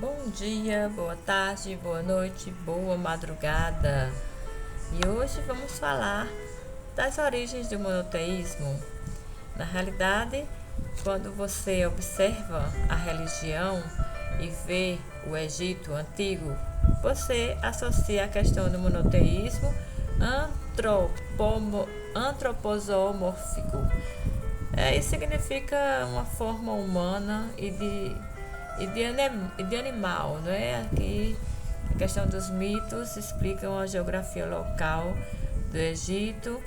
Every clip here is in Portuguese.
Bom dia, boa tarde, boa noite, boa madrugada. E hoje vamos falar das origens do monoteísmo. Na realidade, quando você observa a religião e vê o Egito antigo, você associa a questão do monoteísmo antropozoomórfico. Isso significa uma forma humana e de animal, não é? Aqui a questão dos mitos explicam a geografia local do Egito,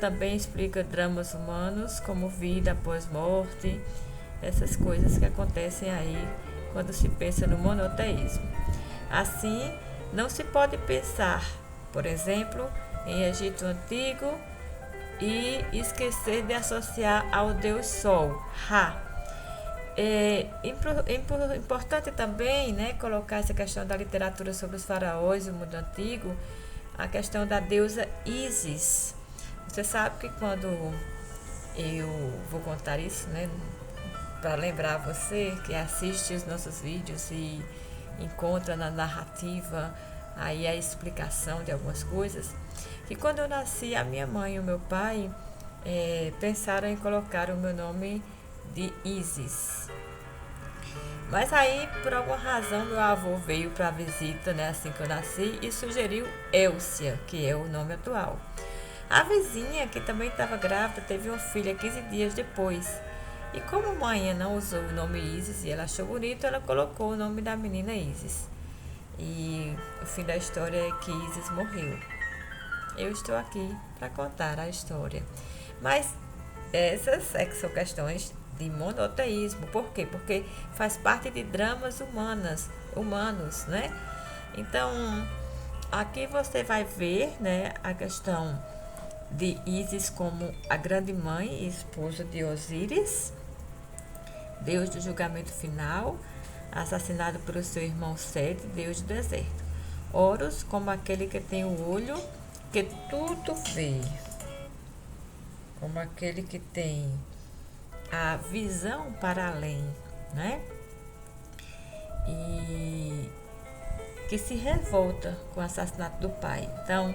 também explica dramas humanos como vida após morte, essas coisas que acontecem aí quando se pensa no monoteísmo. Assim, não se pode pensar, por exemplo, em Egito Antigo e esquecer de associar ao deus Sol, Ra. É importante também, né, colocar essa questão da literatura sobre os faraós do mundo antigo, a questão da deusa Ísis. Você sabe que quando eu vou contar isso, né, para lembrar você que assiste os nossos vídeos e encontra na narrativa aí a explicação de algumas coisas, que quando eu nasci, a minha mãe e o meu pai pensaram em colocar o meu nome de Isis. Mas aí, por alguma razão, meu avô veio para a visita, né, assim que eu nasci, e sugeriu Elcia, que é o nome atual. A vizinha, que também estava grávida, teve uma filha 15 dias depois. E como a mãe não usou o nome Isis e ela achou bonito, ela colocou o nome da menina Isis. E o fim da história é que Isis morreu. Eu estou aqui para contar a história. Mas essas são questões de monoteísmo. Por quê? Porque faz parte de dramas humanos, né? Então, aqui você vai ver, né, a questão de Ísis como a grande mãe e esposa de Osíris, deus do julgamento final, assassinado pelo seu irmão Sete, deus do deserto. Horus como aquele que tem o olho que tudo vê, como aquele que tem a visão para além, né? E que se revolta com o assassinato do pai. Então,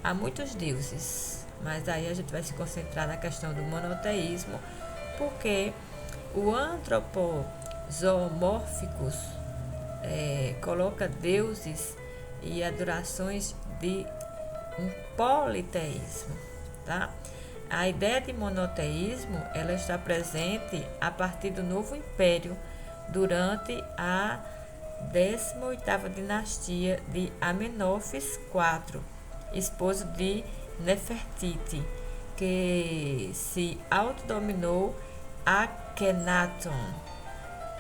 há muitos deuses, mas aí a gente vai se concentrar na questão do monoteísmo, porque o antropozoomórficos coloca deuses e adorações de um politeísmo, tá? A ideia de monoteísmo, ela está presente a partir do Novo Império, durante a 18ª dinastia de Amenófis IV, esposo de Nefertiti, que se autodominou Akhenaton,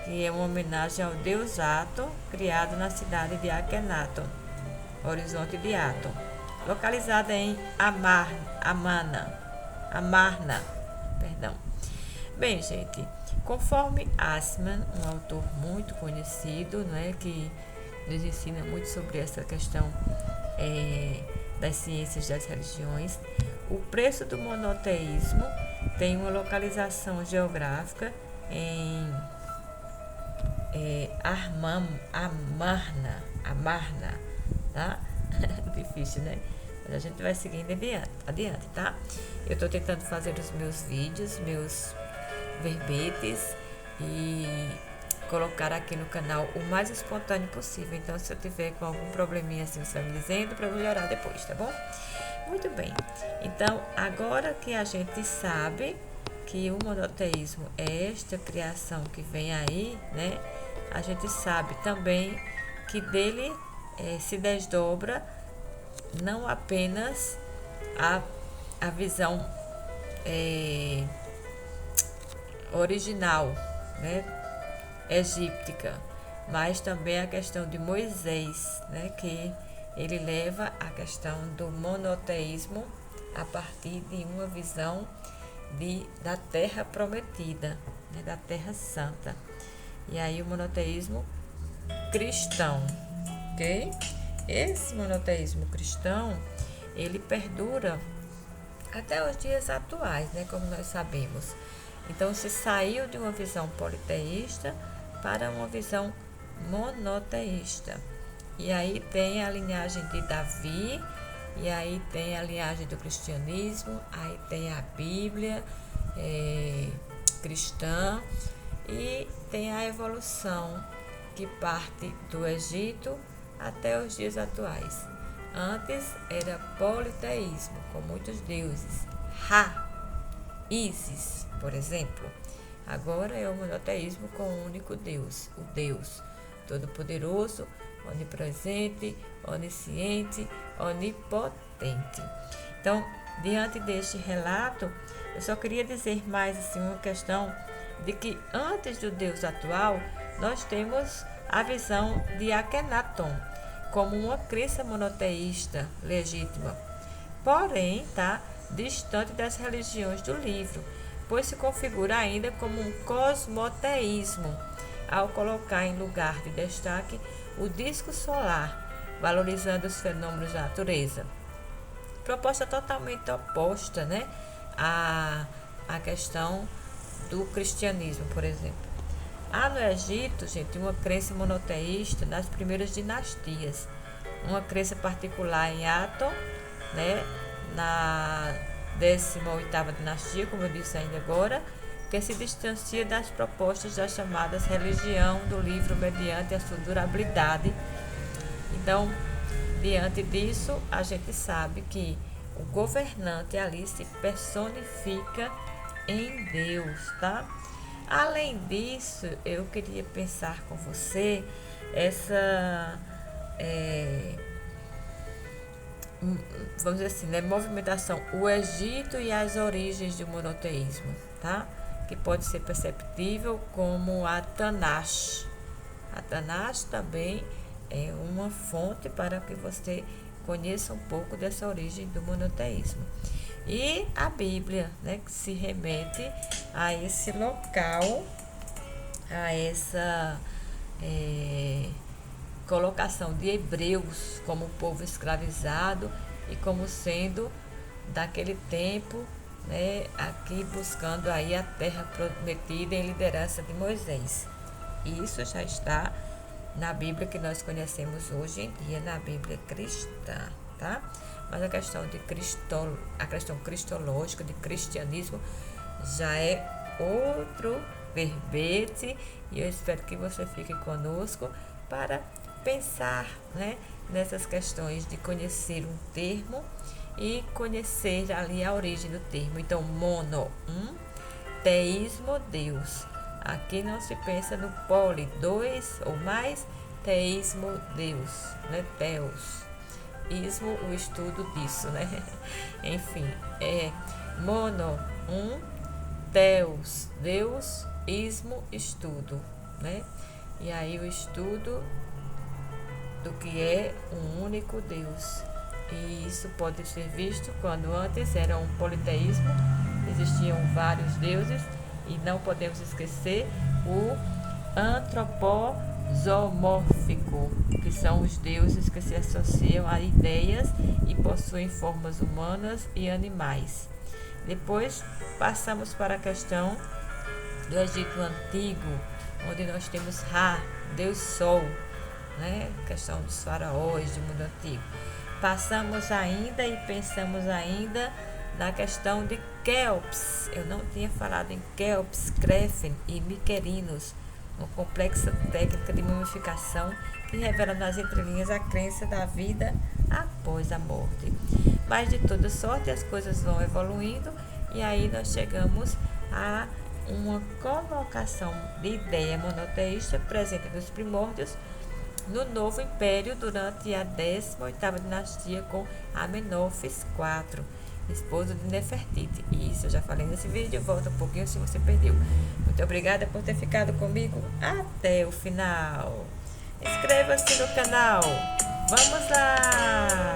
que é uma homenagem ao deus Aton, criado na cidade de Akhenaton, horizonte de Aton, localizada em Amarna. Bem, gente, conforme Assmann, um autor muito conhecido, né, que nos ensina muito sobre essa questão das ciências das religiões, o preço do monoteísmo tem uma localização geográfica em Amarna, tá? Difícil, né? Mas a gente vai seguindo adiante, tá? Eu estou tentando fazer os meus vídeos, meus verbetes e colocar aqui no canal o mais espontâneo possível. Então, se eu tiver com algum probleminha assim, você vai me dizendo para melhorar depois, tá bom? Muito bem. Então, agora que a gente sabe que o monoteísmo é esta criação que vem aí, né? A gente sabe também que dele se desdobra não apenas a visão original, né, egíptica, mas também a questão de Moisés, né, que ele leva a questão do monoteísmo a partir de uma visão da terra prometida, né, da terra santa. E aí o monoteísmo cristão, ok? Esse monoteísmo cristão, ele perdura até os dias atuais, né, como nós sabemos. Então, se saiu de uma visão politeísta para uma visão monoteísta. E aí tem a linhagem de Davi, e aí tem a linhagem do cristianismo, aí tem a Bíblia cristã, e tem a evolução que parte do Egito até os dias atuais. Antes era politeísmo, com muitos deuses. Isis, por exemplo. Agora é o monoteísmo com um único Deus, o Deus Todo-Poderoso, onipresente, onisciente, onipotente. Então, diante deste relato, eu só queria dizer mais assim uma questão de que antes do Deus atual, nós temos a visão de Akhenaton como uma crença monoteísta legítima, porém está distante das religiões do livro, pois se configura ainda como um cosmoteísmo, ao colocar em lugar de destaque o disco solar, valorizando os fenômenos da natureza. Proposta totalmente oposta, né, à questão do cristianismo, por exemplo. Há no Egito, gente, uma crença monoteísta nas primeiras dinastias, uma crença particular em Aton, né, na 18ª dinastia, como eu disse ainda agora, que se distancia das propostas das chamadas religião do livro mediante a sua durabilidade. Então, diante disso, a gente sabe que o governante ali se personifica em Deus, tá? Além disso, eu queria pensar com você essa, vamos dizer assim, né, movimentação, o Egito e as origens do monoteísmo, tá? Que pode ser perceptível como a Tanakh. A Tanakh também é uma fonte para que você conheça um pouco dessa origem do monoteísmo. E a Bíblia, né, que se remete a esse local, a essa colocação de hebreus como povo escravizado e como sendo daquele tempo, né, aqui buscando aí a terra prometida em liderança de Moisés. Isso já está na Bíblia que nós conhecemos hoje em dia, na Bíblia cristã, tá? Mas a questão cristológica, de cristianismo, já é outro verbete, e eu espero que você fique conosco para pensar, né, nessas questões de conhecer um termo e conhecer ali a origem do termo. Então, teísmo, Deus. Aqui não se pensa no poli, dois ou mais, teísmo, Deus, né, Deus. Ismo, o estudo disso, né? Enfim, mono, Deus, ismo, estudo, né? E aí o estudo do que é um único Deus. E isso pode ser visto quando antes era um politeísmo, existiam vários deuses, e não podemos esquecer o antropozomórfico, que são os deuses que se associam a ideias e possuem formas humanas e animais. Depois passamos para a questão do Egito Antigo, onde nós temos Ra, Deus Sol, né? Questão dos faraós do mundo antigo. Passamos ainda e pensamos ainda na questão de Kelps. Eu não tinha falado em Kelps, Crefen e Miquerinos, uma complexa técnica de mumificação que revela nas entrelinhas a crença da vida após a morte. Mas de toda sorte as coisas vão evoluindo, e aí nós chegamos a uma colocação de ideia monoteísta presente nos primórdios no Novo Império durante a 18ª dinastia com Amenófis IV, esposo de Nefertiti. E isso eu já falei nesse vídeo, volta um pouquinho se você perdeu. Muito obrigada por ter ficado comigo até o final. Inscreva-se no canal. Vamos lá!